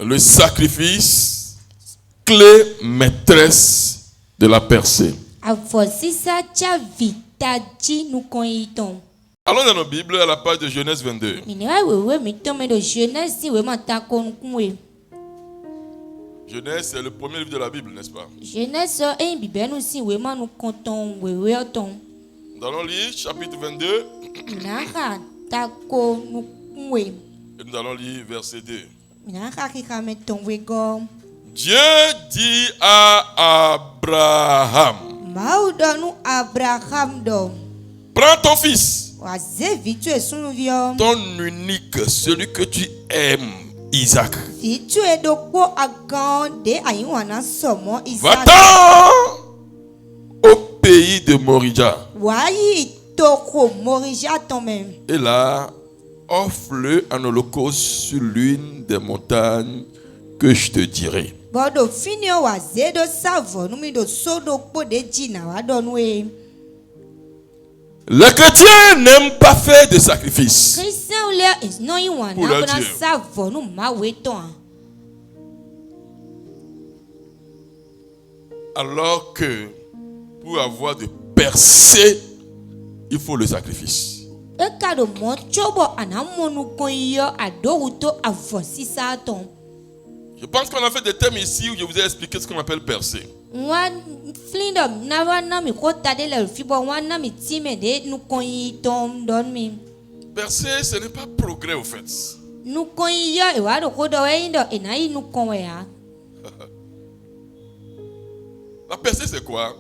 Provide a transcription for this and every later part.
Le sacrifice, clé maîtresse de la percée. Avɔ sisa tsa vita dzi nukɔnyitɔn. Allons dans nos Bibles à la page de Genèse 22. Minira wewe mi tɔmɛ do Genèse si wema ta ko nukunwe. Genèse, c'est le premier livre de la Bible, n'est-ce pas? Genèse eyin bibɛnu si wema nukɔntɔn wewe ɔtɔn. Nous allons lire chapitre 22 Minara ta ko nukunwe. et nous allons lire verset 2. Minara kika me tɔn wegɔ. Dieu dit à Abraham, Maaw dɔ nu Abraham dɔ. prends ton fils, Waze vitu esunuviɔ. ton unique, celui que tu aimes, Isaac. Vitu edokpo agan de ayiwana sɔmɔ Isaac. Va-t'en au pays de Morija. Wayi toko Morija tɔmɛ. Et là, offre-le en holocauste sur l'une des montagnes que je te dirai. Bɔdo fini o waze do savɔ numi do so do kpo de dzina wa dɔ nu ye. Les chrétiens n'aiment pas faire de sacrifice. Kristianw lɛ nɔyi wana Pour leur bona Dieu. savɔ nu mawe tɔn. Alors que pour avoir de percée, il faut le sacrifice. Eka do mɔ tso bɔ anamɔnu kɔn yɔ adowu to avɔ sisa tɔn. Je pense qu'on a fait des thèmes ici où je vous ai expliqué ce qu'on appelle percée. Wa filin dɔ na wa na mi ko ta de le fi bɔ wa na mi ti mɛ de nukɔnyi tɔn dɔn mi. Percée, ce n'est pas progrès au fait. Nukɔnyi yɔ ewa do ko dɔ wɛyin dɔ ena yi nukɔn wɛ ya. La percée, c'est quoi?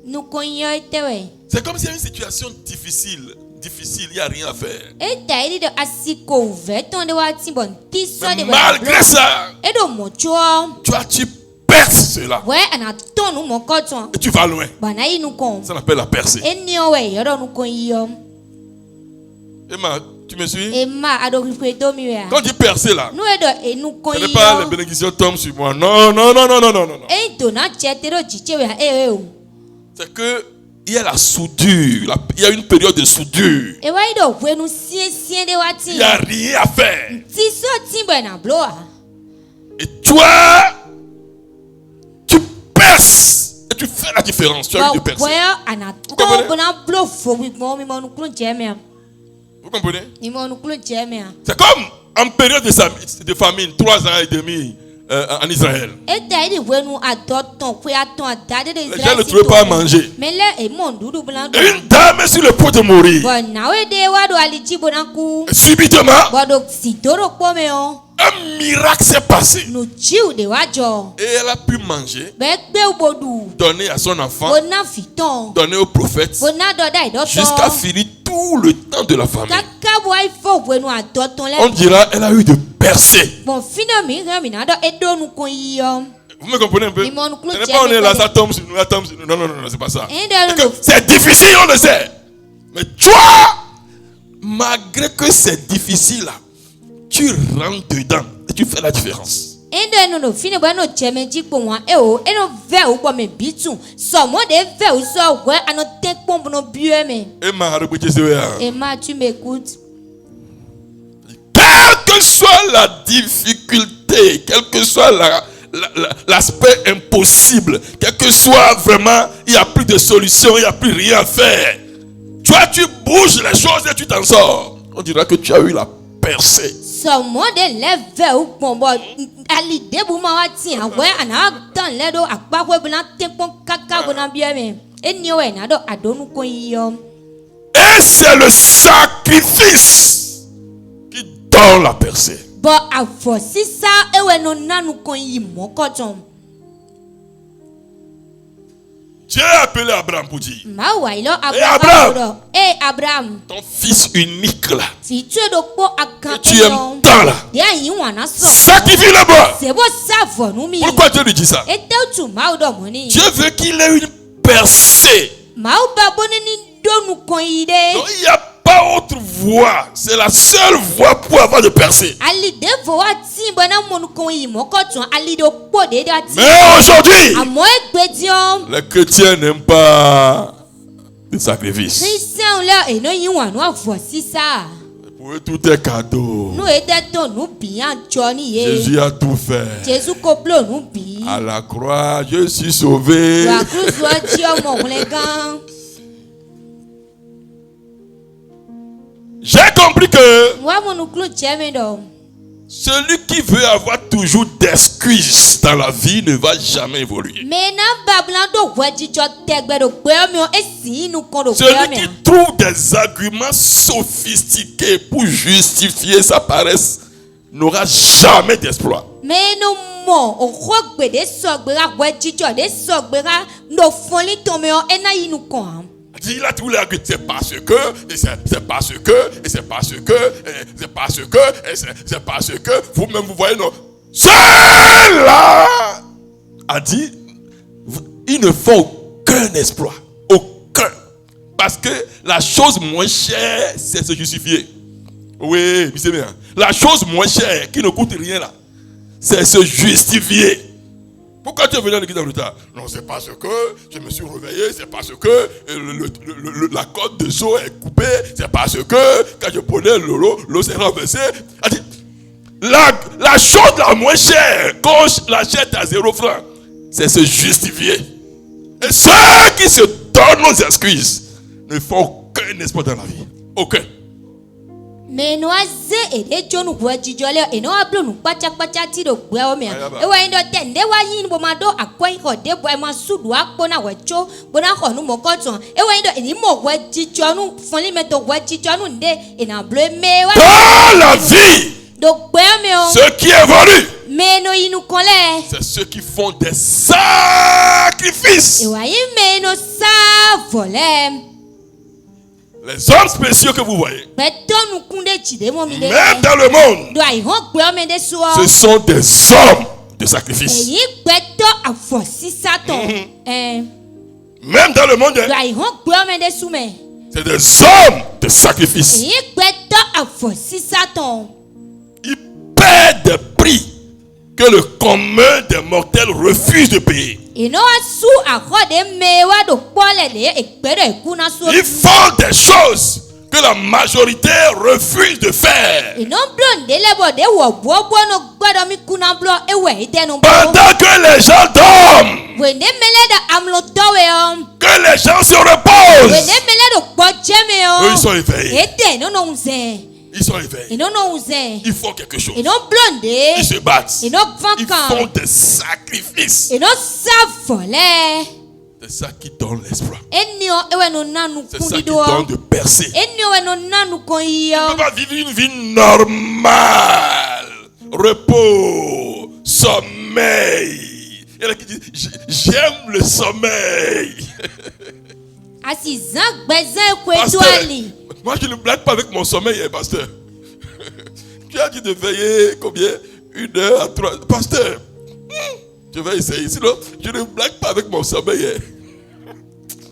Nukɔnyi yɔ ete wɛ. C'est comme s'il y a une situation difficile, il n'y a rien à faire. Eta yi de asiko vɛ tɔn de wa ti bɔ nti sɔ de Mais wɛ. malgré ça, Edo mɔ tsoɔ. tu perces cela Wɛ ana tɔn nu mɔ kɔ tɔn. et tu vas loin. Bana yi nukɔn. Ça s'appelle la percée. Eniɔ wɛ yɔrɔ nukɔnyi yɔ. Emma, tu me suis? Ema adokikwe domi wɛ Quand a. on dit percer là, Nu edo ce enukɔnyi n'est pas les yɔ. bénédictions tombent sur moi. Non, non, non, non, non, non, non, non. Eyi dona tse te do dzitse wɛ a o. C'est que il y a la soudure, il y a une période de soudure. Ewa yi do wenu sie de wa ti. Il n'y a rien à faire. Ti so ti bɔ na blo a. Et toi, tu perces et tu fais la différence. Tu as eu de percer. Bɔyɔ ana comprenez? tɔn bona blo fo gbɔ mi mɔ nukulu jɛ mɛ a. Vous comprenez? Mi mɔ nukulu jɛ mɛ a. C'est comme en période de famine, 3 ans et demi en Israël. Eta yi de wenu adɔ tɔn ko ya tɔn ada de Les gens ne Israël si trouvaient pas à to. manger. Mɛ lɛ emɔ nuɖuɖu bla do. Et une dame sur le point de mourir. Bɔn nawe de wa do alidzi bona ku. Et subitement, Bɔn do si do do kpɔ mɛ o. un miracle s'est passé. Nutsiw de wa jɔ. Et elle a pu manger, Bɛ gbew bo du. donner à son enfant, Bona fi tɔn. donner au prophète, Bona dɔ da yi dɔ jusqu'à tɔn. finir tout le temps de la famine. Kaka bɔ ayi fɔ wenu adɔ tɔn On lɛ. dira, elle a eu de percée. Bɔn fina mi hɛn mi na dɔ edo nukɔnyi yɔ. Vous me comprenez un peu? Ce Ils m'ont n'est pas on est là, ça tombe sur nous, ça tombe sur nous. Non, non, non, non, c'est pas ça. C'est que c'est difficile, on le sait. Mais toi, malgré que c'est difficile, là, tu rentres dedans et tu fais la différence. Endo no fine bɔ no jɛmɛ dzikpo wa o eno vɛ o gbɔ mɛ bitu sɔmɔ de vɛ o sɔ wɛ ano te kpɔn bono biɛ mɛ. Et ma répété c'est Emma tu m'écoutes. quelle que soit la difficulté, quel que soit l'aspect impossible, quel que soit vraiment, il n'y a plus de solution, il n'y a plus rien à faire. Toi, tu bouges les choses et tu t'en sors. On dira que tu as eu la percée. Sɔmɔ de lɛ vɛ o gbɔn bɔ ali debu ma wa ti awɛ ana tɔn lɛ do akpakɔ bona te kpɔn kaka bona biɛ mɛ eniɔ wɛ na dɔ adonu kɔnyi yɔ. Et c'est le sacrifice qui donne la percée. Bɔ avɔ sisa ewɛ no nanu kɔnyi mɔ kɔtɔn. Dieu a appelé Abraham pour dire, Maa wa yi lɔ Abraham! Abraham dɔ Abraham. ton fils unique là, Fitu do kpɔ que akan tu aimes tant là, de ayi wana sɔ. sacrifie-le moi. Sebo savɔ nu mi. Pourquoi Dieu lui dit ça? Etew tu maaw dɔ mɔni. Dieu veut qu'il ait une percée. Maaw ba bɔ ne ni donu kɔnyi Donc de. il n'y a pas autre voie. C'est la seule voie pour avoir de percée. Ali de fɔ wa ti bɔ na mɔnu kɔnyi mɔ kɔtɔn ali de kpɔ de da ti. Mais aujourd'hui, Amɔ egbe diɔn. les chrétiens n'aiment pas le sacrifice. Kristianw lɛ eno yi wanu avɔ sisa. Oui, tout est cadeau. Nous étions nous bien Johnny. Jésus a tout fait. Jésus coplo nous bien. À la croix, je suis sauvé. La cruz soit Dieu mon gars. J'ai compris que Moi mon clou jamais donc. celui qui veut avoir toujours d'excuses dans la vie ne va jamais évoluer. Mais na bablando waji jo tegbe do gbe mi o esi nu kon do Celui gbe mi. qui trouve des arguments sophistiqués pour justifier sa paresse n'aura jamais d'exploit. Mais no mo o ro gbe de so gbe ra waji jo de so gbe ra no fonli to mi o ena yi nu kon. Il a tous les arguments. C'est parce que, et c'est parce que, et c'est parce que, et c'est parce que, et c'est parce que, vous-même vous voyez, non. Cela a dit, ils ne font aucun exploit. Aucun. Parce que la chose moins chère, c'est se justifier. Oui, c'est bien. La chose moins chère, qui ne coûte rien là, c'est se justifier. Pourquoi tu es venu à l'église en retard? Non, c'est parce que je me suis réveillé, c'est parce que la corde de seau est coupée, c'est parce que quand je prenais l'eau s'est renversée. La chose la moins chère, quand je l'achète à 0 francs, c'est se justifier. Et ceux qui se donnent nos excuses ne font aucun espoir dans la vie. Aucun. Mais no aze e de jo nu waji jo le e no ablo nu pacha ti do gbe o mi. E wa ndo tende wa yin bo ma do akwan ko de bo e ma sudu akpo na wecho bo na ko nu mo ko ton. E wa ndo e ni mo waji jo nu fonli me to waji jo nu nde e na blo me wa. Dans la vie, Do gbe o mi o. ceux qui évoluent, Mais no inu konle. c'est ceux qui font des sacrifices. E wa yin me no sa volem. Les hommes spéciaux que vous voyez, Même dans le monde, ce sont des hommes de sacrifice. Même dans le monde, c'est des hommes de sacrifice. Ils paient des prix que le commun des mortels refuse de payer. Ils font des choses que la majorité refuse de faire. Pendant que les gens dorment, que les gens se reposent, eux, ils sont éveillés. Ils sont éveillés. Ils font quelque chose. Ils se battent. Ils font des sacrifices. C'est ça qui donne l'espoir. C'est ça qui donne de percer. On ne peut pas vivre une vie normale. Repos, sommeil. Il y en a qui disent, j'aime le sommeil. Pasteur, moi je ne blague pas avec mon sommeil, pasteur. Tu as dit de veiller combien? 1 heure à 3. Pasteur, je vais essayer. Sinon, je ne blague pas avec mon sommeil.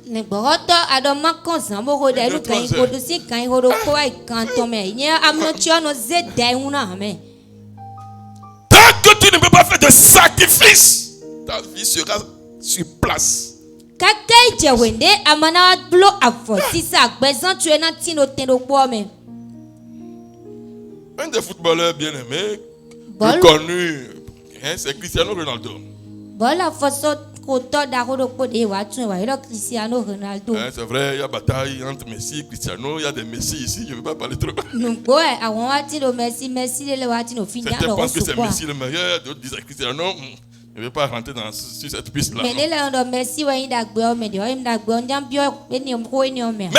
Tant que tu ne peux pas faire de sacrifice, ta vie sera sur place. Un des footballeurs bien aimés, plus connu, c'est Cristiano Ronaldo. C'est vrai, il y a bataille entre Messi et Cristiano. Il y a des Messi ici, je ne veux pas parler trop. Certains pensent que c'est Messi le meilleur, d'autres disent Cristiano. Je ne vais pas rentrer sur cette piste-là. Mais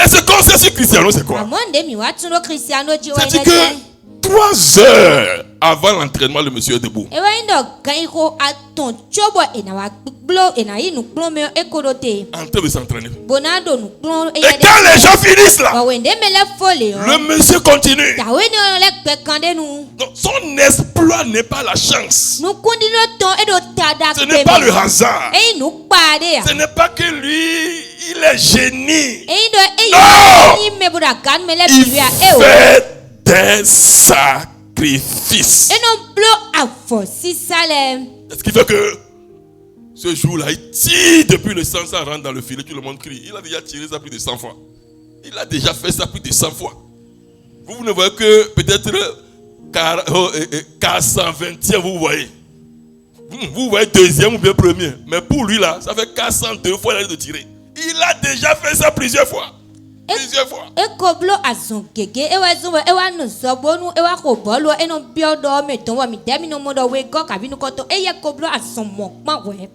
ce qu'on sait sur Cristiano, c'est quoi? C'est que 3 heures avant l'entraînement, le monsieur est debout. En train de s'entraîner. Et quand les gens finissent là, le monsieur continue. Donc son exploit n'est pas la chance. Ce n'est pas le hasard. Ce n'est pas que lui, il est génie. Non! Il fait des sacrifices. Ce qui fait que ce jour-là, il tire depuis le sang, ça rentre dans le filet, tout le monde crie. Il a déjà tiré ça plus de 100 fois. Il a déjà fait ça plus de 100 fois. Vous ne voyez que peut-être 420e, vous voyez. Vous voyez deuxième ou bien premier. Mais pour lui là, ça fait 402 fois qu'il a de tirer. Il a déjà fait ça plusieurs fois. Plusieurs fois. Ekoblo azon gege ewa zo ewa no sobonu ewa ko bolo eno biodo me ton wa mi demi no modo we go kabi no koto eye koblo azon mokpa we.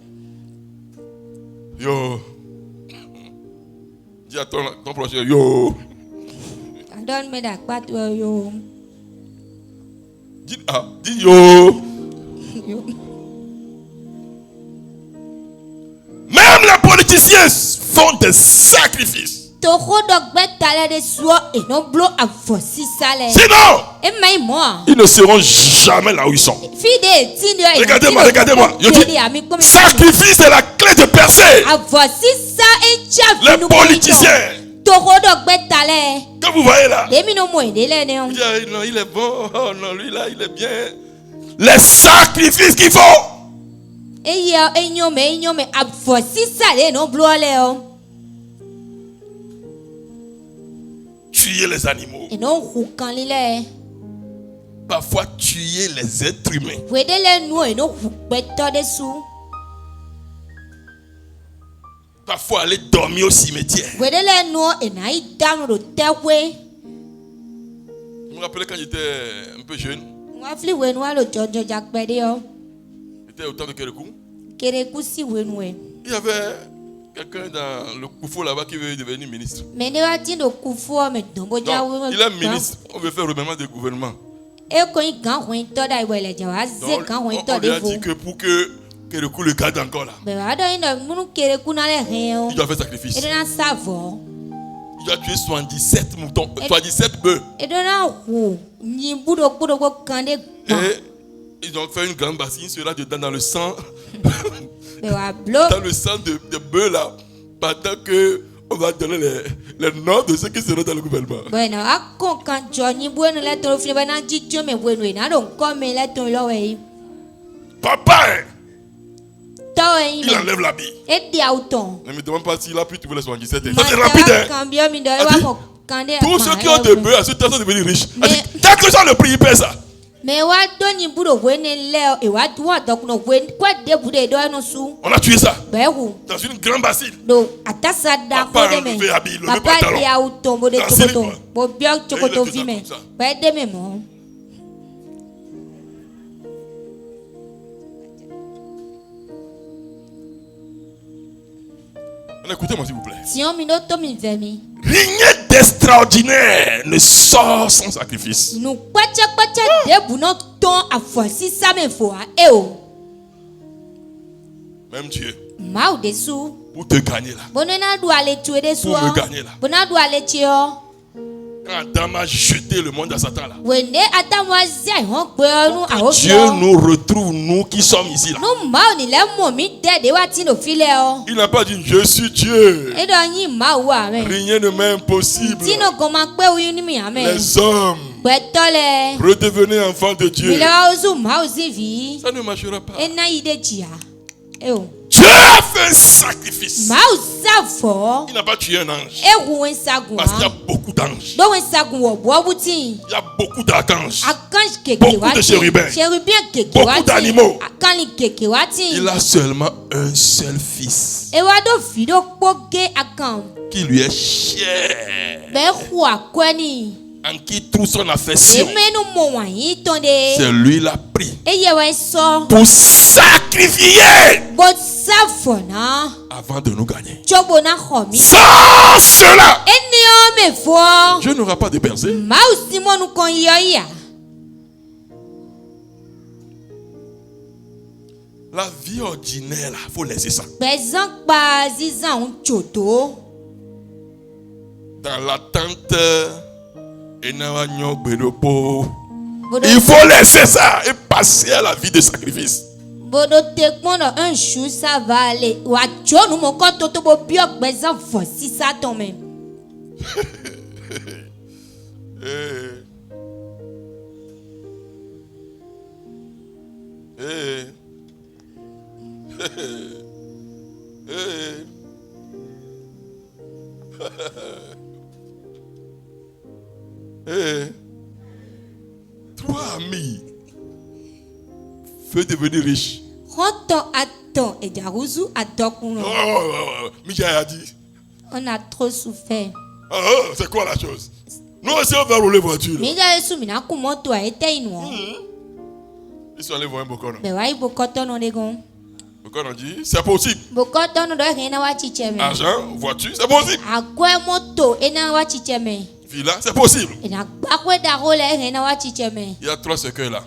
Yo. Dis à ton prochain yo. Don't me that part yo. Dis yo. Même les politiciens font des sacrifices. Sinon, ils ne seront jamais là où ils sont. Regardez-moi, regardez-moi. Je dis, sacrifice est la clé de percer. Les politiciens. Que vous voyez là. Non, il est bon. Oh non, lui là, il est bien. Les sacrifices qu'il faut. Tuer les animaux. Parfois tuer les êtres humains. Parfois aller dormir au cimetière. Je me rappelle quand j'étais un peu jeune. J'étais au temps de Kérékou. Il y avait quelqu'un dans le Koufo là-bas qui veut devenir ministre. Donc, il est ministre, on veut faire le remaniement du gouvernement. Donc, on lui a dit que pour que Kérékou le garde encore là, il doit faire sacrifice. Il doit tuer 77 moutons, 77 bœufs. Et ils ont fait une grande bassine, cela dedans dans le sang. Dans le sang de bœufs là, pendant que on va donner les noms de ceux qui seront dans le gouvernement. Papa, il enlève l'habit. Ne me demande pas s'il a pu trouver les 77. Ça c'est rapide. Tous ceux qui ont des bœufs à ce temps sont devenus riches. Quel que soit le prix, ils paient ça. On a tué ça dans une grande bassine. Papa a enlevé l'habit, le pantalon. Écoutez-moi s'il vous plaît. Rien d'extraordinaire ne sort sans sacrifice. Même Dieu. Pour te gagner là. Pour me gagner là. Quand Adam a jeté le monde à Satan là. Dieu nous retrouve, nous qui sommes ici là. Il n'a pas dit je suis Dieu. Rien ne m'est impossible. Les hommes, redevenez enfants de Dieu. Ça ne marchera pas. Dieu a fait un sacrifice. Il n'a pas tué un ange. Parce qu'il y a beaucoup d'anges. Il y a beaucoup d'archanges. Beaucoup de chérubins. Beaucoup d'animaux. Il a seulement un seul fils. Qui lui est cher. En qui trouve son affection. C'est lui l'a pris pour sacrifier avant de nous gagner. Sans cela, Dieu n'aura pas de berger. La vie ordinaire, il faut laisser ça. Dans l'attente, il faut laisser ça et passer à la vie de sacrifice. Un jour ça va aller. veux devenir riche. Michael a dit. On a trop souffert. C'est quoi la chose? Nous aussi on va rouler voiture. Ils sont allés voir un Bokono. Bokono dit, c'est possible. Argent, voiture, c'est possible. Villa, c'est possible. Il y a 3 cercueils là.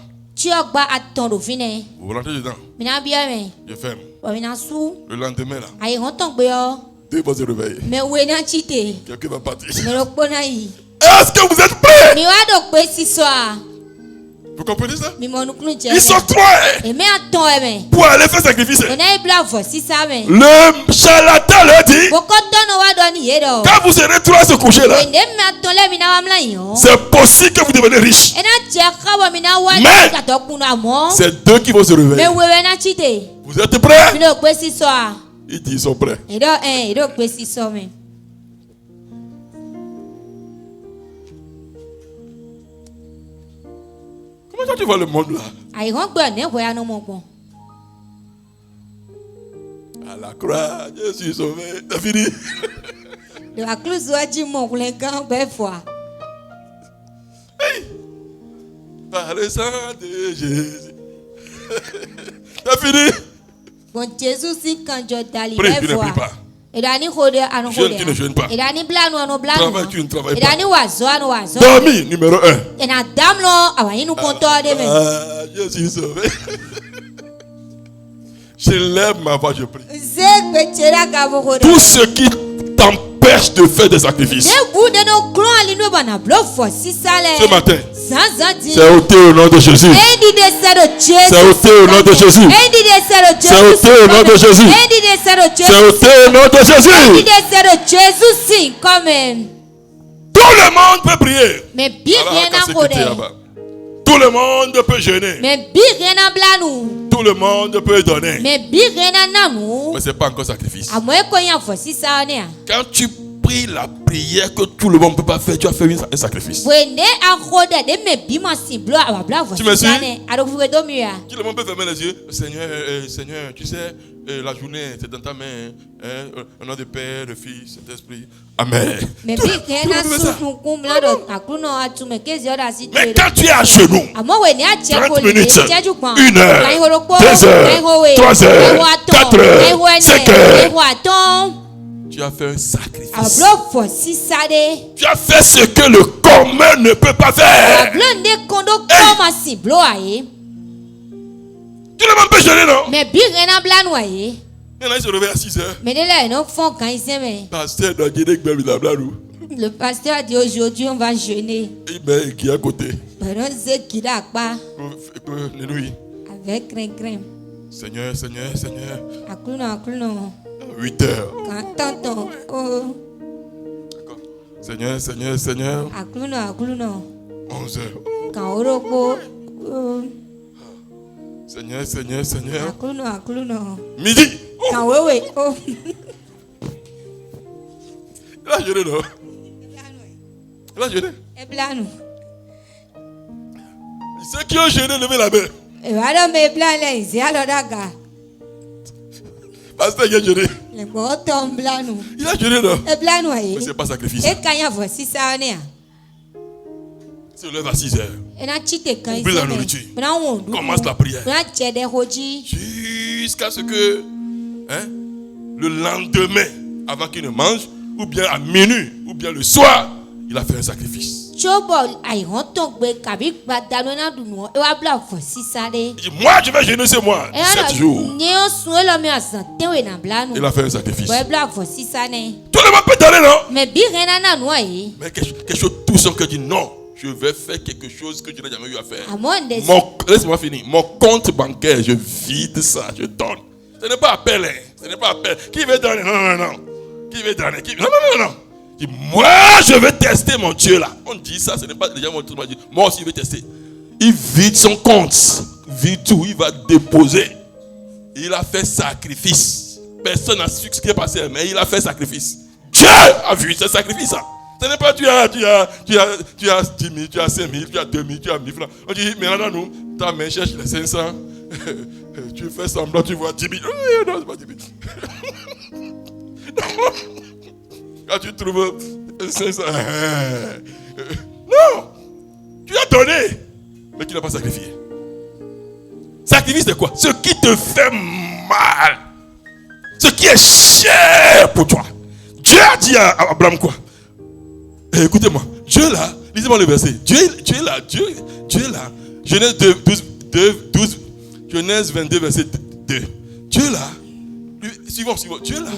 Vous rentrez dedans. Je ferme. Le lendemain là. 2 vont se réveiller. Quelqu'un va partir. Est-ce que vous êtes prêts? Vous comprenez ça? Ils sont 3 pour aller faire sacrifice. Le charlatan leur dit, quand vous serez 3 à se coucher là, c'est possible que vous deveniez riche. Mais c'est 2 qui vont se réveiller. Vous êtes prêts? Ils disent ils sont prêts. Comment tu vois le monde là? À la croix, je suis sauvé. T'as fini? Hey! Par le sang de Jésus. T'as fini? Bon Jésus si quand je t'allie. Prie, tu ne pries pas. Jeune, tu ne jeûnes pas. Travaille, tu ne travailles pas. Dormi, numéro 1. Je suis sauvé. Je lève ma voix, je prie. Tout ce qui t'empêche de faire des sacrifices. Ce matin, c'est ôté au nom de Jésus. C'est ôté au nom de Jésus. C'est ôté au nom de Jésus. C'est ôté au nom de Jésus. Tout le monde peut prier. Tout le monde peut jeûner. Tout le monde peut donner. Mais ce n'est pas encore sacrifice. Quand tu pries la prière que tout le monde ne peut pas faire, tu as fait un sacrifice. Tu me suis? Tout le monde peut fermer les yeux. Seigneur, tu sais, la journée, c'est dans ta main. Au nom du Père, du Fils, Saint-Esprit. Amen. Mais quand tu es à genoux, 30 minutes, 1 heure, 2 heures, 3 heures, 4 heures, 5 heures, tu as fait un sacrifice. Tu as fait ce que le commun ne peut pas faire. Tout le monde peut jeûner, non? Il y en a qui se réveillent à 6 heures. Pasteur, le pasteur a dit aujourd'hui on va jeûner. Il met qui à côté? Avec crème. Seigneur. 8 heures. Seigneur. 11 heures. Seigneur. Midi. Il a jeûné, non? Il a jeûné. Ceux qui ont jeûné, levez la main. Pasteur, il a jeûné. Il a jeûné, non? Mais ce n'est pas sacrifice. Se lève à 6 heures. Oublie la nourriture. Commence la prière. Jusqu'à ce que le lendemain, avant qu'il ne mange, ou bien à minuit, ou bien le soir, il a fait un sacrifice. Il dit, moi je vais jeûner ce mois 7 jours. Il a fait un sacrifice. Tout le monde peut donner, non? Mais quelque chose tout seul que dit non. Je vais faire quelque chose que je n'ai jamais eu à faire. Laisse-moi finir. Mon compte bancaire, je vide ça, je donne. Ce n'est pas appel. Qui veut donner? Non. Qui veut donner? Non. Moi, je vais tester mon Dieu là. On dit ça, ce n'est pas déjà mon Dieu. Moi aussi, je vais tester. Il vide son compte. Vide tout. Il va déposer. Il a fait sacrifice. Personne n'a su ce qui est passé, mais il a fait sacrifice. Dieu a vu ce sacrifice. Ce n'est pas tu as 10 000, tu as 5 000, tu as 2 000, tu as 1 000 francs. On dit, mais là, nous, ta main cherche les 500, Tu fais semblant, tu vois 10 000. Non, c'est pas 10 000. Quand tu trouves 500. Non! Tu as donné, mais tu n'as pas sacrifié. Sacrifice c'est quoi? Ce qui te fait mal. Ce qui est cher pour toi. Dieu a dit à Abraham quoi? Écoutez-moi. Dieu là, lisez-moi le verset. Dieu est là. Dieu est là. Genèse 12, Genèse 22, verset 2. Dieu là. Suivons. Dieu là.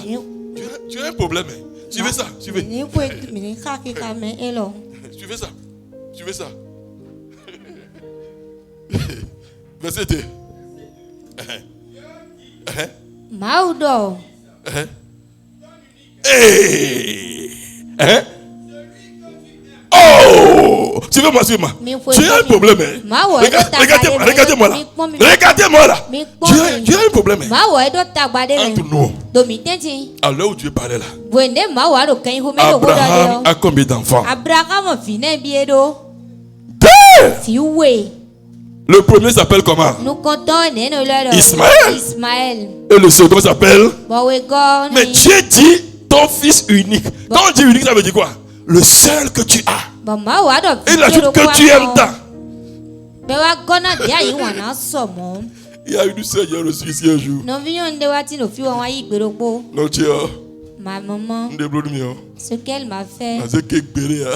Tu as un problème. Suivez ça. Suivez ça. Verset 2. Maudo. Oh! Suivez-moi. Tu as un problème. Regardez-moi là. Regardez-moi là. Tu as un problème. Entre nous. À l'heure où Dieu parlait là. Abraham a combien d'enfants? Deux. Le premier s'appelle comment? Ismaël. Et le second s'appelle? Mais Dieu dit ton fils unique. Quand on dit unique, ça veut dire quoi? Le seul que tu as. Et il ajoute que tu aimes tant. Il y a une sœur qui a reçu ici un jour. Non, tu as. Ma maman, ce qu'elle m'a fait, je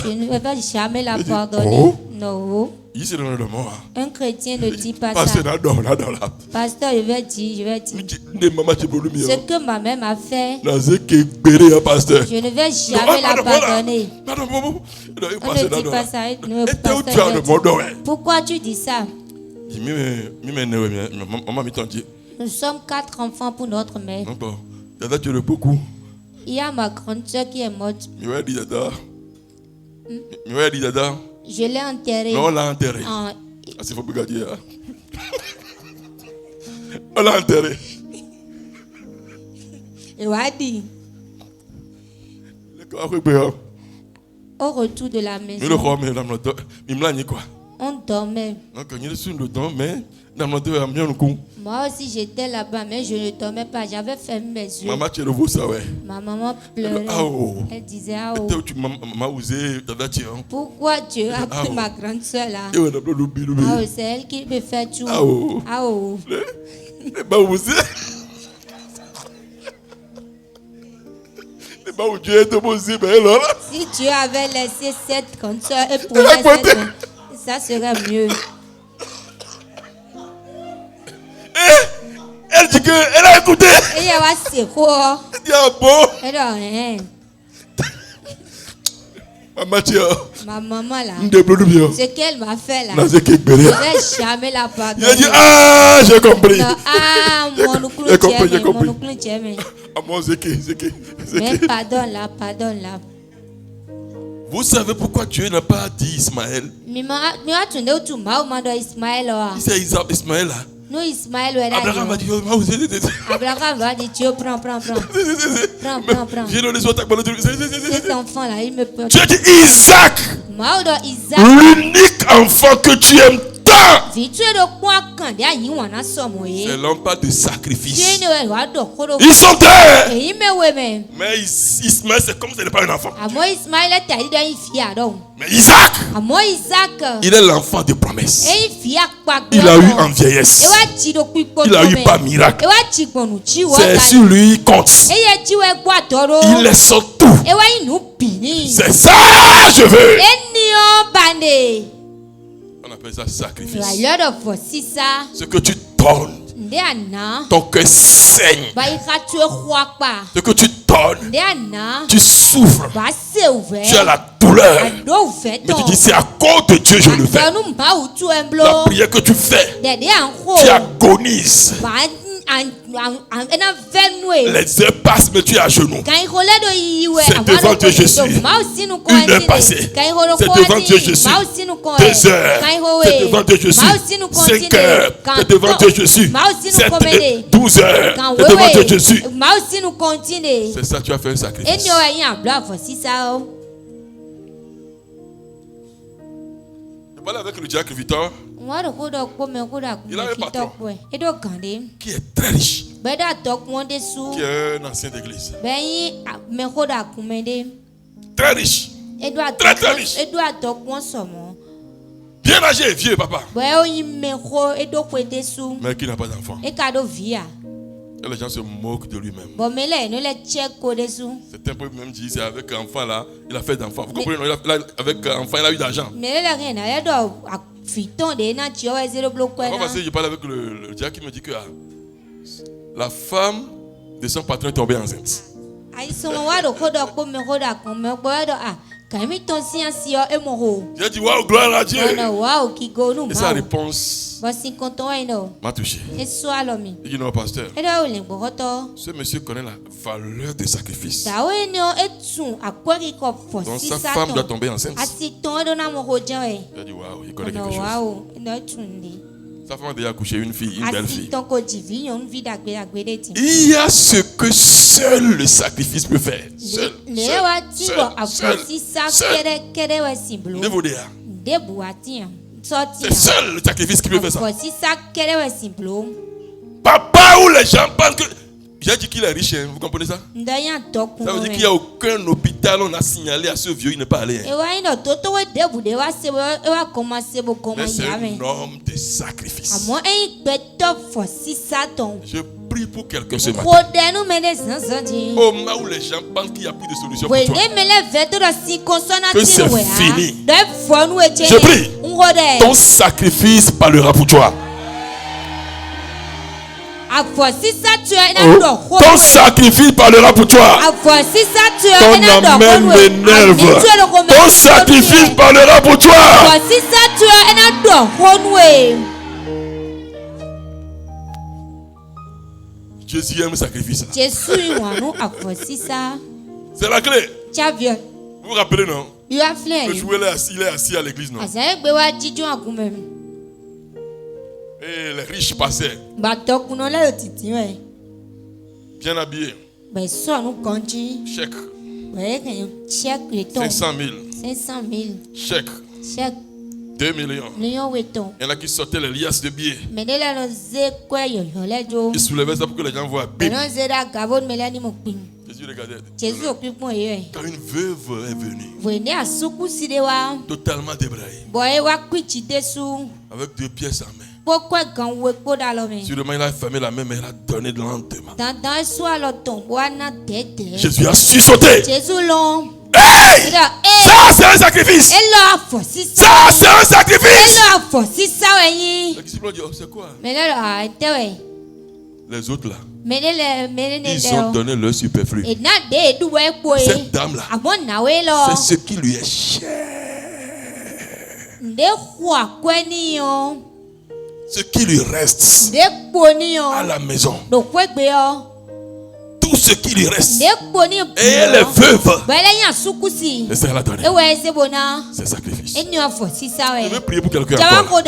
ne vais pas jamais la pardonner. Non. Un chrétien ne dit pas ça. Pasteur, je vais dire. Ce que ma mère m'a fait, je ne vais jamais la pardonner. On ne dit pas ça. Pourquoi tu dis ça? Nous sommes 4 enfants pour notre mère. Il y a ma grande soeur qui est morte. Je l'ai enterrée. Non, on l'a enterrée. C'est faut brigadier. On l'a enterrée. Au retour de la maison, on dormait. Moi aussi j'étais là-bas, mais je ne dormais pas. J'avais fermé mes yeux. Ma maman pleurait. Elle disait pourquoi Dieu a pris ma grande soeur là? C'est elle qui me fait tout. Si Dieu avait laissé cette grande soeur et pour ça serait mieux. Elle dit qu'elle a écouté. Elle dit bon. Ma maman là, ce qu'elle m'a fait là, je ne vais jamais la pardonner. Il a dit j'ai compris. J'ai compris. Mais pardonne-la. Vous savez pourquoi Dieu n'a pas dit Ismaël? Il sait Ismaël là. Nous, Ismaël, Abraham a dit, Dieu, prends. Cet enfant-là, il me peut. Tu as dit Isaac, l'unique enfant que tu aimes tant. C'est l'homme pas de sacrifice. Ils sont terres. Mais Ismaël, c'est comme si ce n'était pas un enfant. Mais Isaac, il est l'enfant de promesse. Il a eu en vieillesse. Il a eu par miracle. C'est sur lui compte. Il est son tout. C'est ça je veux. On appelle ça sacrifice. Ce que tu donnes, ton cœur saigne. Ce que tu donnes, tu souffres. Tu as la douleur. Mais tu dis c'est à cause de Dieu je le fais. La prière que tu fais, tu agonises. Les heures passent, mais tu es à genoux. C'est devant Dieu Jésus. 1 heure passée. C'est devant Dieu Jésus. 2 heures. C'est devant Dieu Jésus. 5 heures. C'est devant Dieu Jésus. 12 heures. C'est devant Dieu Jésus. C'est ça, tu as fait un sacrifice. Je parlais avec le diacre Victor. Il a un patron qui est très riche, qui est un ancien d'église. Très riche. Très très riche. Bien âgé et vieux, papa. Mais qui n'a pas d'enfant. Et les gens se moquent de lui-même. Certains peuvent même dire c'est avec un enfant là, il a fait d'enfant. Vous comprenez? Avec un enfant, il a eu d'argent. Parce que je parle avec le diable qui me dit que la femme de son patron est tombée enceinte. J'ai dit waouh, gloire à Dieu. Et sa réponse m'a touché. Il dit non, pasteur. Ce monsieur connaît la valeur du sacrifice. Donc sa femme doit tomber enceinte. J'ai dit waouh, il connaît quelque chose. Sa femme a déjà accouché une fille, une belle fille. Il y a ce que seul le sacrifice peut faire. Seul. C'est seul le sacrifice qui peut faire ça. Papa où les gens pensent que... J'ai dit qu'il est riche, hein, vous comprenez ça? Ça veut dire qu'il n'y a aucun hôpital, on a signalé à ce vieux, il n'est pas allé. Hein. Mais c'est un homme de sacrifice. Je prie pour quelqu'un ce matin. Au moment où les gens pensent qu'il n'y a plus de solution pour toi, que c'est fini. Je prie, ton sacrifice parlera pour toi. Ton sacrifice parlera pour toi. Ton amène m'énerve. Ton sacrifice parlera pour toi. Jésus aime le sacrifice. C'est la clé. Vous vous rappelez, non? Le jouet il est assis à l'église, non? Et les riches passaient. Bien habillés. Chèque. 500 000. Chèque. 2 millions. Il y en a qui sortaient les liasses de billets. Ils soulevaient ça pour que les gens voient. Jésus regardait. Quand une veuve est venue, totalement débraillée, avec 2 pièces en main. Sûrement il a fermé la main, mais il a donné de lentement. Jésus a su sauter. Hey! Ça c'est un sacrifice. Ça c'est un sacrifice. Les disciples ont dit, oh, c'est quoi? Les autres là, ils ont donné leur superflu. Cette dame là, c'est ce qui lui est cher. Ce qui lui reste à la maison. Tout ce qui lui reste. Et elle est veuve. Et ça elle a donné. C'est sacrifice. Je veux prier pour quelqu'un encore. Au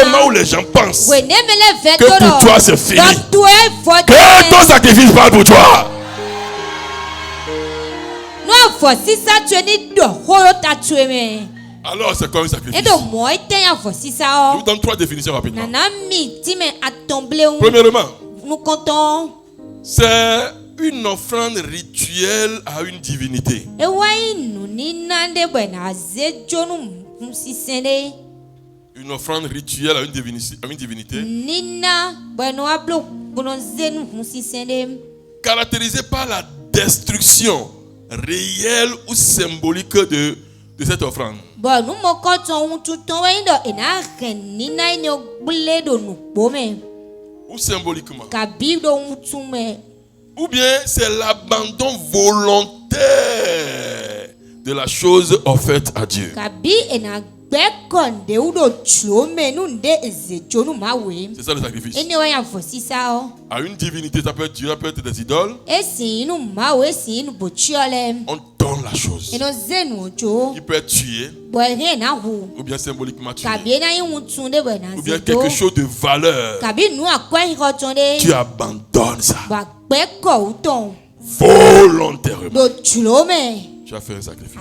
moment où les gens pensent que pour toi c'est fini, que ton sacrifice parle pour toi. Alors c'est comme un sacrifice. Je vous donne 3 définitions rapidement. Premièrement, c'est une offrande rituelle à une divinité. Une offrande rituelle à une divinité. Caractérisée par la destruction réelle ou symbolique de cette offrande. Ou symboliquement. Ou bien c'est l'abandon volontaire de la chose offerte à Dieu. C'est ça le sacrifice. À une divinité, ça peut être Dieu, ça peut être des idoles. On donne la chose. Il peut être tué. Ou bien symboliquement tué. Ou bien quelque chose de valeur. Tu abandonnes ça. Volontairement. Tu as fait un sacrifice.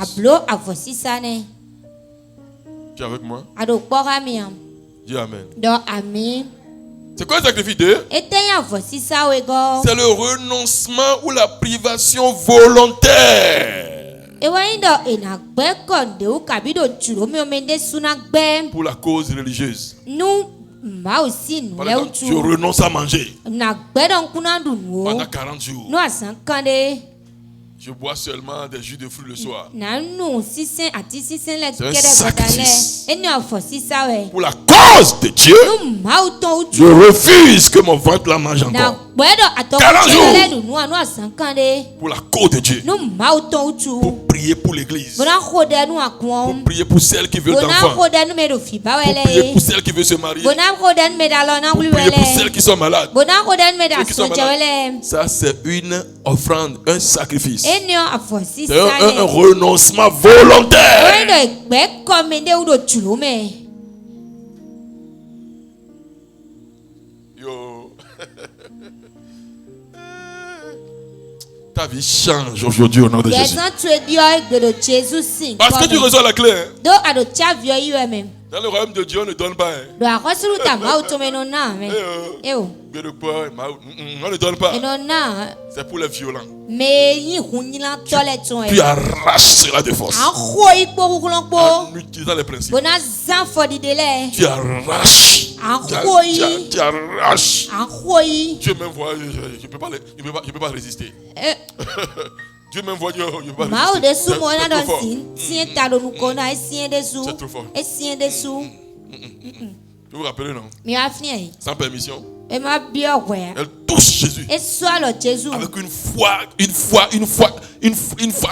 Tu es avec moi? Dis Amen. Do ami. C'est quoi le sacrifice 2? Etenya vosisa wego. C'est le renoncement ou la privation volontaire Ewaindo enagbe konde ukabido chulo mi omende sunagbe. pour la cause religieuse. Nu ma aussi Par nu exemple, je leutu. renonce à manger Nagbe don kunandu nu. pendant 40 jours. Nu asankande. Je bois seulement des jus de fruits le soir. Nanu sisen ati sisen le C'est un kede godale. sacrifice. Eni ofosisa we. Pour la cause de Dieu, Nu ma uton je utu. refuse que mon ventre la mange Na encore. gbedo atoko 40 jours. chele nu anu asankande. Pour la cause de Dieu, Nu ma uton utu. pour prier pour l'église, Bona khode nu pour akwon. prier pour celle qui veut Bona d'enfants, khode nu medo fiba pour prier wele. pour celle qui veut se marier, Bona khode nu medalona pour ngulu prier pour celles wele. qui sont malades. Bona khode nu Ceux qui sont medasonja malades. wele. Ça, c'est une offrande, un sacrifice. Enio C'est afosisa un le. renoncement volontaire. Oindo egbe komende udo chulo me. Yo. Ta vie change aujourd'hui au nom de Jésus. Yesan tue dio egbedo Jésus sin. Parce que tu reçois la clé. Hein. Do ado chavio iwe me. Dans le royaume de Dieu, on ne donne pas. Hein. Do akosulu ta ma utomeno na me. Ewo. Bien de quoi, on ne donne pas. Eno na C'est pour les violents. me yi hunyila tole ton Tu e. arraches cela de force. Akho ikpo kukulonpo. En utilisant les principes. Bona zan fodidele. Tu arraches. Tu arraches. Akho yi. Dieu même voit, je peux pas résister. Dieu même voit, je peux pas Ma o de résister. su mo na C'est trop don fort. sin. Sien ta do nu kona sien de su. C'est trop fort. E sien de su. Vous vous rappelez, non? Mi afni e. Sans permission. E ma bio gwe. Elle touche Jésus. E so alo Jésus. Avec une foi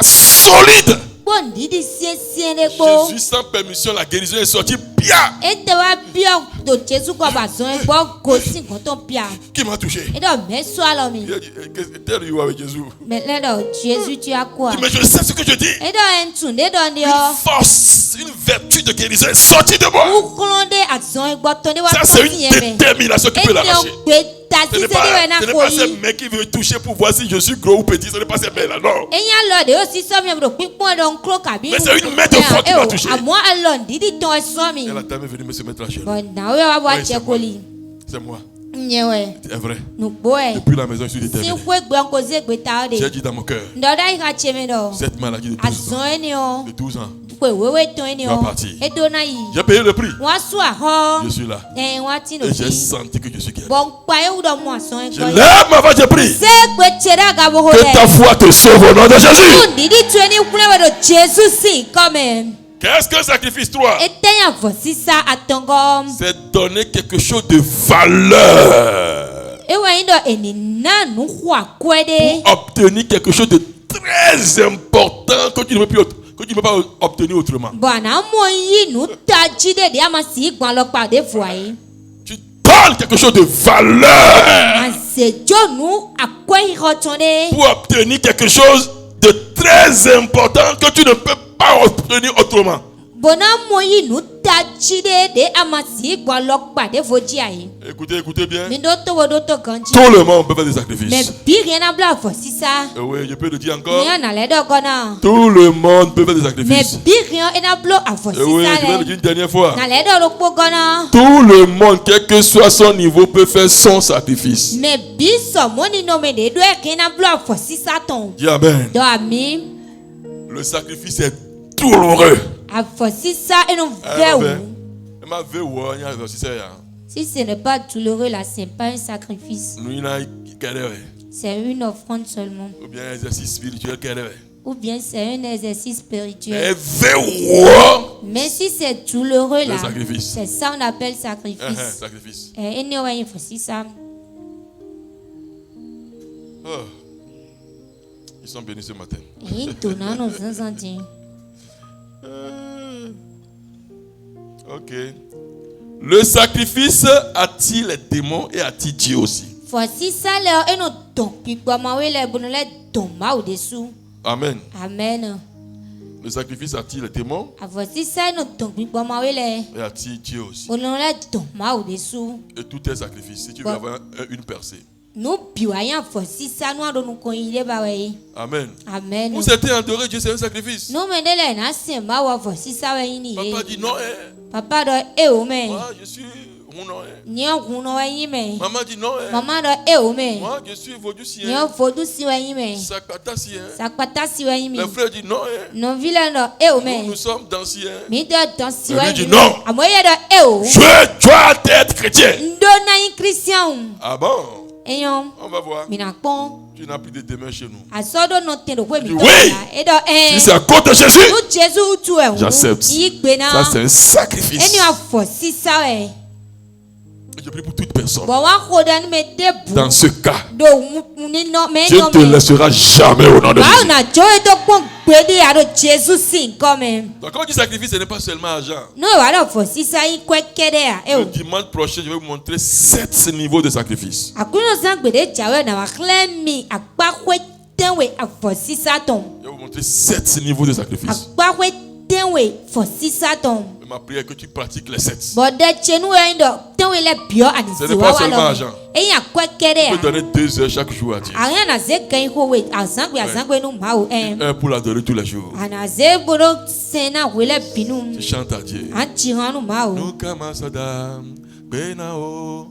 solide. Bon didi sien de po. Jésus, sans permission, la guérison est sortie bien. E te wa bio do Jésus kwa bazon e bo gosi konton pia. Qui m'a touché? E do me so alo mi. Il a dit, qu'est-ce que tu avec Jésus? Me le do Jésus tu as quoi? Mais je sais ce que je dis. E do entun de do ni Une o. force, une vertu de guérison est sortie de moi. Ou klonde azon e gbo ton de wa Ça, ton c'est si une yeme. détermination qui peut l'arracher. Ce Ce n'est pas ces mecs qui veulent toucher pour voir si je suis gros ou petit. Ce n'est pas ces mecs-là, non. Mais c'est une main de foi qui m'a touché. Et la dame est venue me se mettre à genoux. C'est moi. C'est vrai. Depuis la maison, je suis déterminé. J'ai dit dans mon cœur, cette maladie de 12 ans va partir. J'ai payé le prix. Je suis là. Et j'ai senti que je suis guéri. Je lève ma voix, j'ai pris. Que ta foi te sauve au nom de Jésus. Qu'est-ce qu'un sacrifice 3? C'est donner quelque chose de valeur. Pour obtenir quelque chose de très important que tu ne peux pas obtenir autrement. Tu donnes quelque chose de valeur pour obtenir quelque chose de très important que tu ne peux pas obtenir autrement. Écoutez bien. Tout le monde peut faire des sacrifices. Oui, je peux le dire encore. Tout le monde peut faire des sacrifices. Oui, je vais le dire une dernière fois. Tout le monde, quel que soit son niveau, peut faire son sacrifice. Dis Amen. Le sacrifice est douloureux. Si ce n'est pas douloureux là, ce n'est pas un sacrifice. C'est une offrande seulement. Ou bien un exercice spirituel. Ou bien c'est un exercice spirituel. Mais si c'est douloureux là, c'est ça on appelle sacrifice. Oh. Ils sont bénis ce matin. Ok. Le sacrifice attire les démons et attire Dieu aussi. Amen. Amen. Le sacrifice attire les démons et attire Dieu aussi. Et tout est sacrifice. Si tu veux avoir une percée. Amen. Amen. Pour certains, adorer Dieu, c'est un sacrifice. Papa dit non, Papa do ewome. Moi, je suis Rounon. Nyo kuno wanyime. Maman dit non. Mama do ewome. Moi, je suis Vaudoucien. Nyo fodu si wanyime. Sakpatasien. Sakwata si wanyime. Le frère dit non. Non vile do Nous ewome. sommes danciens. Mi do dansi Elle lui dit wanyime. non. Amoye do ewo. Tu dois être chrétien. Ndona yin Christian. Ah bon? Eyon. On va voir. Minakpon. Tu n'as plus de demain chez nous. Asodo no tendo kwe mi. Oui. Edo Si c'est à cause de Jésus, Nous Jésus utu e. j'accepte. Ça, c'est un sacrifice. Eni wa fo sisa e. Je prie pour toute personne. Bo wa khodan me debu. Dans ce cas, Do ni no me Dieu no ne te laissera jamais au nom de Ba Jésus. na joy to pon gbede ado Jésus sin come. Donc quand on dit sacrifice, ce n'est pas seulement argent. No wa do fo sisa yi kwekede a. Le dimanche prochain, je vais vous montrer 7 niveaux de sacrifice. Akuno san gbede jawe na wa kle mi akpa kwe tenwe afo sisa ton. Je vais vous montrer 7 niveaux de sacrifice. Akpa kwe tenwe fo sisa ton. Ma prière est que tu pratiques les 7. Bode chenu e ndo tenwe le bio ani Ce n'est siwa pas seulement wa lo. argent. Eya kwekede Tu peux a. donner 2 heures chaque jour à Dieu. Rien na ze kan ko we asangwe no ma o Un pour l'adorer tous les jours. Ana ze boro sena wele binu. Tu chantes à Dieu. Anti hanu ma o. Nous kamasadam, benao.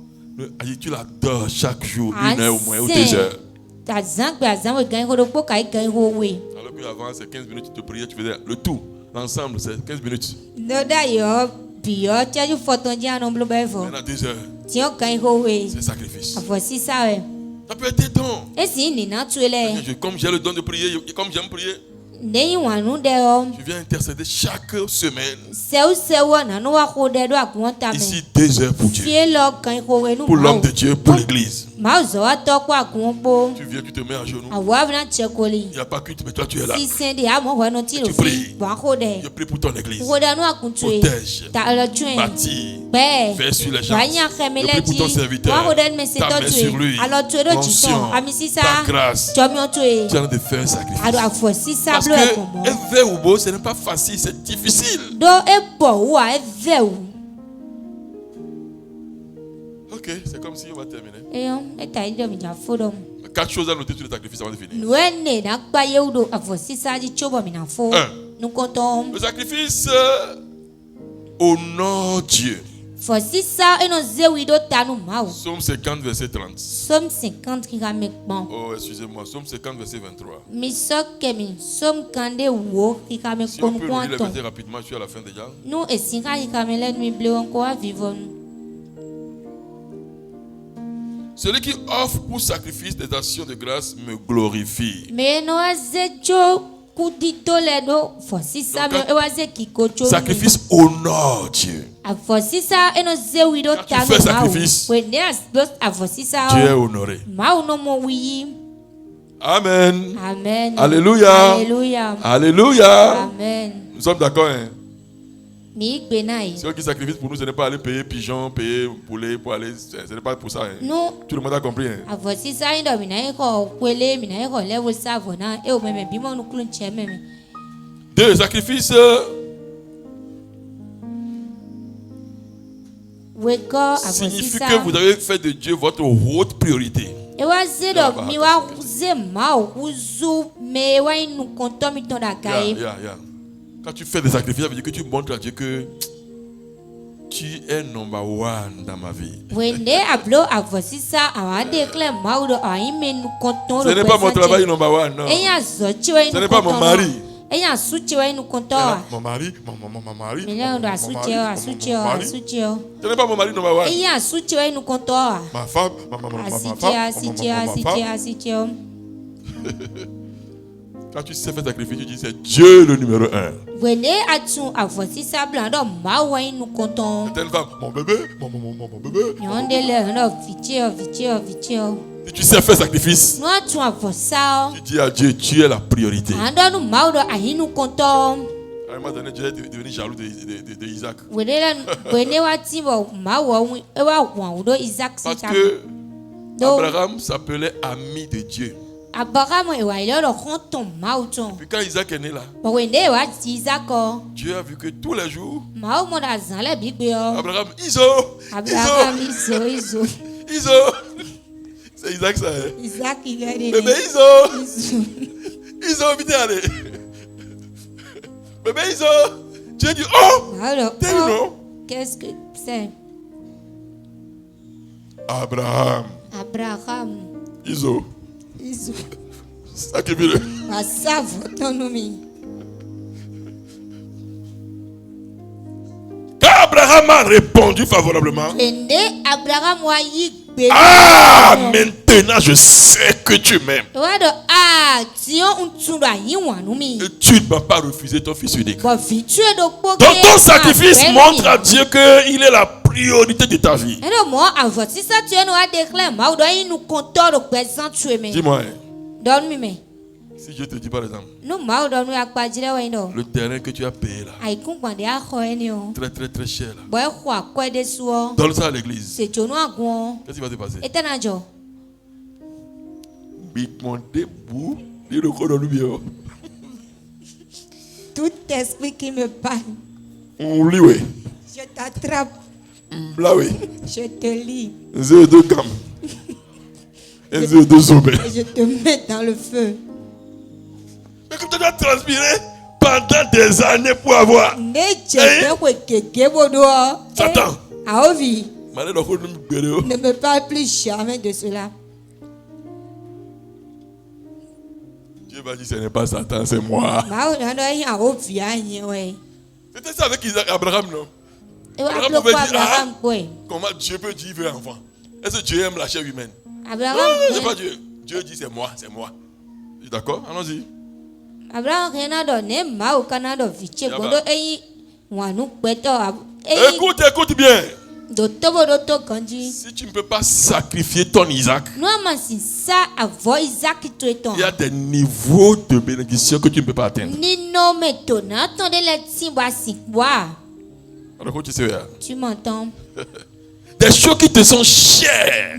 Tu l'adores chaque jour, 1 heure au moins, ou 2 heures. Azangwe gan ko do po kai gan ho we. Alors que avant, c'est 15 minutes, tu te priais, tu faisais le tout. L'ensemble, c'est 15 minutes. No da yo bio taju foton dia no blo bevo. Maintenant, 2 heures. Ti o gan ho we. C'est sacrifice. Avosi sa we. Ça peut être des dons. Esi ni na tuele. Comme j'ai le don de prier, comme j'aime prier, Nei wanu de o. je viens intercéder chaque semaine. Sewo na no wa ko de do akwonta me. Ici, 2 heures pour Dieu. Fie lo gan ho we no. Pour l'homme de Dieu, pour l'église. Ma zo wa to ko akwonpo. Tu viens, tu te mets à genoux. Awa na chekoli. Il n'y a pas que tu, mais toi, tu es là. Si sendi amo wa no ti lo Tu pries. fi. Wa ko de. Je prie pour ton église. Ko de no akuntue. Protège, Ta lo tuen. bâtis, Be. fais sur les gens. Wanya Je prie khemele pour ton ji. serviteur. Wa ko de me se Ta to main sur tue. lui. Alo tue do L'onction, jison. Amisisa. ta grâce. Chomio tue. Tu as de faire un sacrifice. Ado afosi sa Parce blo que e komo. élever au beau, ce n'est pas facile, c'est difficile. Do e bo wa e veu. Ok, c'est comme si on va terminer. Eyo, e ta ido mi ja fodom. 4 choses à noter sur le sacrifice avant de finir. Nuene na gba yeudo afosi sa ji chobo mi na fo. Nu kontom. Le sacrifice honore Dieu. Fosi sa eno zewi do tanu mau. Psaume 50, verset 30. Somme 50 qui ga mekban. Oh, excusez-moi. Psaume 50, verset 23. Mi sok kemi somme kande wo qui ga Si on mekon peut lire les kwanton. versets rapidement, je suis à la fin déjà. Nous esinga qui ga melen mi ble onko a vivon. Celui qui offre pour sacrifice des actions de grâce me glorifie. Me no azejo kudito le do fosi sa me Donc, e waze kikocho. Sacrifice honore Dieu. Afosi sa eno zewi do Quand tu tanu fais mau. sacrifice, Wende as dos afosi sa. Dieu est honoré. Mau no mo wiyi. Amen. Amen. Alléluia. Alléluia. Alléluia. Amen. Nous sommes d'accord, hein? Mi gbenai. Ceux qui sacrifient pour nous, ce n'est pas aller payer pigeon, payer poulet pour aller. Ce n'est pas pour ça. Hein? No. Tout le monde a compris. Hein? Avosi sa indo mina ko kwele mina ko level savona e o meme bimo no klun che meme. 2. Sacrifice Weko signifie avosi sa. que vous avez fait de Dieu votre haute priorité. E wa zedo mi wa ze mau uzu me wa inu konto mi ton da kai. Yeah. Quand tu fais des sacrifices, ça veut dire que tu montres à Dieu que tu es number 1 dans ma vie. Wende ablo avosi sa awade kle mau do aime nu konto. Ce n'est pas mon travail number 1, non. Eya zo chiwe inu. Ce n'est pas mon mari. Eya su chiwe inu konto. Mon mari, mon mari. Mileo ndo asuchio. Ce n'est pas mon mari number 1. Eya asuchio inu konto. Ma femme, ma femme. Asichio. Quand tu sais faire sacrifice, tu dis c'est Dieu le numéro 1. Wende atun avosi sa blando mawa inu konton. Telle femme, mon bébé, mon bébé. Yondele no vichio. Si tu sais faire sacrifice, No atun avosa. tu dis à Dieu, tu es la priorité. Ando nu maudo ahinu konton. À un moment donné, Dieu est devenu jaloux de Isaac. Wende watimbo mawa ewa waudo Isaac Parce sita. que Do Abraham s'appelait ami de Dieu. Abraham ewa ile lo konton mauton. Puis quand Isaac est né là, Wende wa Isaac o. Dieu a vu que tous les jours, Mau mo da zanle bigbe o. Abraham, Abraham iso. C'est Isaac ça. Hein? Isaac il a des. Bébé Iso, vite allez. Bébé Iso, Dieu dit, oh, Alors, you know, qu'est-ce que c'est? Abraham. Abraham. Iso. Iso. Sacrifie-le. Masavo tonomi. Quand Abraham a répondu favorablement. Ende Abraham wa yi gbe. Ah, maintenant je sais que tu m'aimes. Wa do ah ti o nturu ayin wanu mi. Et tu ne m'as pas refusé ton fils unique. Bo fi tu e do poke. Donc ton sacrifice montre à Dieu qu'il est la priorité de ta vie. Eno mo avoti sa tu e no a declare ma o do yin nu konto do pesan tu e me. Dis-moi. Donne me. Si je te dis par exemple, le terrain que tu as payé là, très très très cher là, donne ça à l'église. Qu'est-ce qui va te passer? Tout esprit qui me parle, je t'attrape, je te lis, et je te mets dans le feu. Mais comme tu dois transpirer pendant des années pour avoir. Satan. Ne me parle plus jamais de cela. Dieu va dire ce n'est pas Satan, c'est moi. C'était ça avec Abraham, non? Abraham pouvait dire, comment Dieu peut dire qu'il veut un enfant? Est-ce que Dieu aime la chair humaine? Non, c'est pas Dieu. Dieu dit c'est moi, c'est moi. D'accord? Allons-y. Écoute bien. Si tu ne peux pas sacrifier ton Isaac, il y a des niveaux de bénédiction que tu ne peux pas atteindre. Alors, tu m'entends? Des choses qui te sont chères.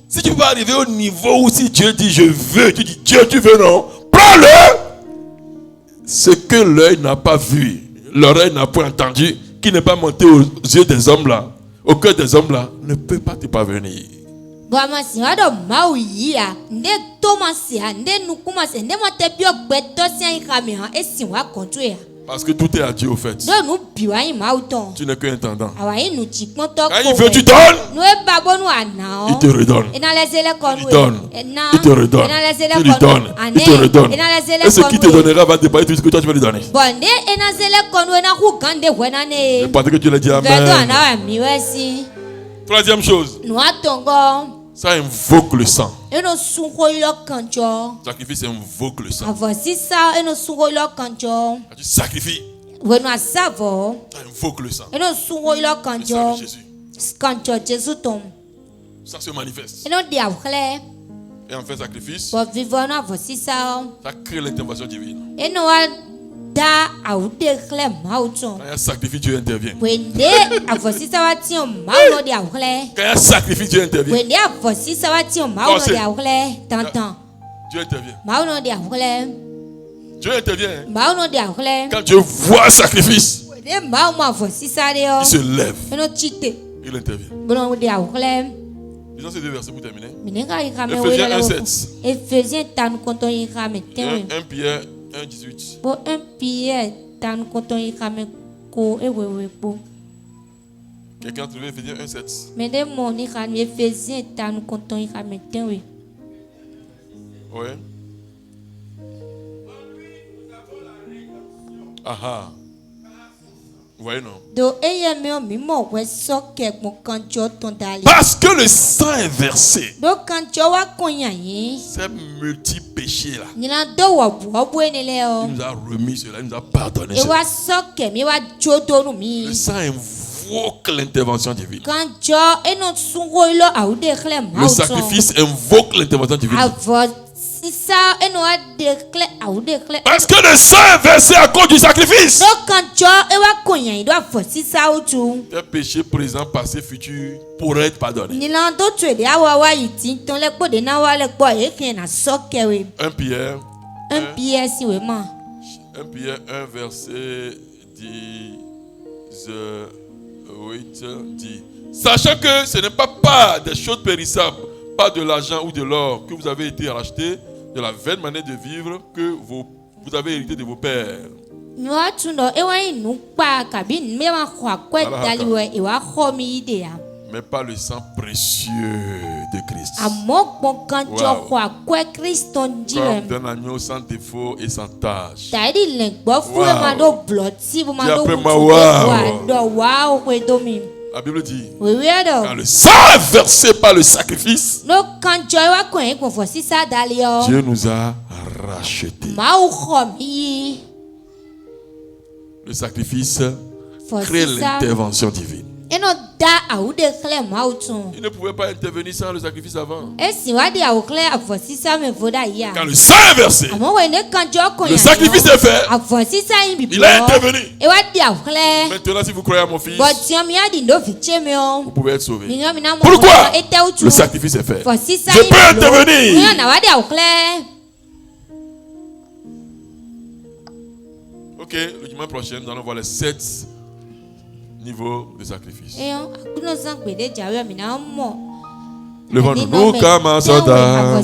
Si tu peux arriver au niveau où si Dieu dit je veux, tu dis Dieu tu veux, non? Prends-le. Ce que l'œil n'a pas vu, l'oreille n'a pas entendu, qui n'est pas monté aux yeux des hommes là, au cœur des hommes là, ne peut pas te parvenir. Parce que tout est à Dieu au fait. Tu n'es qu'un intendant. Quand il veut, tu donnes. Il te redonne. Il donne. Il te redonne. Il lui donne. Il te redonne. Et ce qui te donnera va dépendre de ce que toi tu vas lui donner. Je pense que tu l'as dit amen. Troisième chose. Ça invoque le sang. Sacrifice invoque le sang. Tu sacrifies. Ça invoque le sang. Le sang de Jésus. Ça se manifeste. Et en fait sacrifice, ça crée l'intervention divine. Quand il y a sacrifice, Dieu intervient. Quand il y a sacrifice, Dieu intervient. Dieu intervient. Dieu intervient. Quand Dieu voit sacrifice, il se lève. Il intervient. Disons ces deux versets pour terminer. Ephésiens 1:7. 1 Pierre 1:18. Quelqu'un a trouvé Ephésiens 1:7. Oui. Aha. Ouais, non. Parce que le sang est versé. Ces multi-péchés là. Il nous a remis cela, il nous a pardonné cela. Le sang invoque l'intervention divine. Le sacrifice invoque l'intervention divine. Parce que le sang est versé à cause du sacrifice. Tes péchés présents, passés, futurs pourraient être pardonnés. 1 Pierre 1 verset 18 dit: sachant que ce n'est pas des choses périssables, pas de l'argent ou de l'or que vous avez été rachetés de la vaine manière de vivre que vous avez hérité de vos pères, Moi tu no e wa inu pa kabi me ma kwa kwe daliwe e wa kho mi ide ya. Mais pas le sang précieux de Christ. Amok bon kan jo kwa kwe Kriston jiwe. Comme d'un agneau sans défaut et sans tache. Tadi len gbo fu e ma do blood si bo ma do wow kwe do mi. La Bible dit, quand quand le sang est versé par le sacrifice, Dieu nous a rachetés. Le sacrifice crée l'intervention divine. Il ne pouvait pas intervenir sans le sacrifice avant. Quand le sang est versé, le sacrifice est fait, il a intervenu. Maintenant, si vous croyez à mon fils, vous pouvez être sauvé. Pourquoi? Le sacrifice est fait. Je peux intervenir. Ok, le dimanche prochain, nous allons voir les 7 niveaux de sacrifice. Levons-nous comme un soldat.